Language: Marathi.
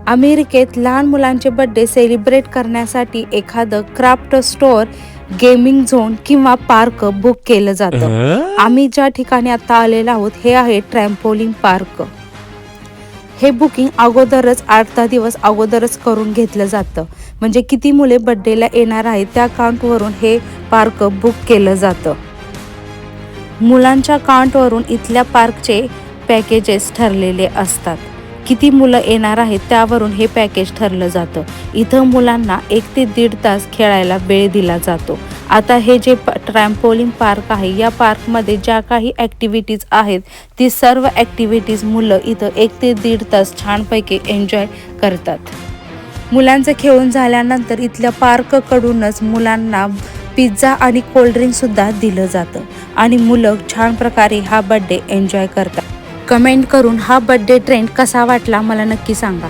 अमेरिकेत लहान मुलांचे बर्थडे सेलिब्रेट करण्यासाठी एखादं क्राफ्ट स्टोअर, गेमिंग झोन किंवा पार्क बुक केलं जातं. आम्ही ज्या ठिकाणी आता आलेलो आहोत हे आहे ट्रॅम्पोलिन पार्क. हे बुकिंग अगोदरच 8-10 दिवस अगोदरच करून घेतलं जातं. म्हणजे किती मुले बर्थडेला येणार आहेत त्या काउंटवरून हे पार्क बुक केलं जातं. मुलांच्या काउंटवरून इथल्या पार्कचे पॅकेजेस ठरलेले असतात. किती मुलं येणार आहेत त्यावरून हे पॅकेज ठरलं जातं. इथं मुलांना 1 ते 1.5 तास खेळायला वेळ दिला जातो. आता हे जे ट्रॅम्पोलिन पार्क आहे या पार्कमध्ये ज्या काही ॲक्टिव्हिटीज आहेत ती सर्व ॲक्टिव्हिटीज मुलं इथं 1 ते 1.5 तास छानपैकी एन्जॉय करतात. मुलांचं खेळून झाल्यानंतर इथल्या पार्ककडूनच मुलांना पिझ्झा आणि कोल्ड्रिंकसुद्धा दिलं जातं आणि मुलं छान प्रकारे हा बर्थडे एन्जॉय करतात. कमेंट करून हा बर्थडे ट्रेंड कसा वाटला मला नक्की सांगा.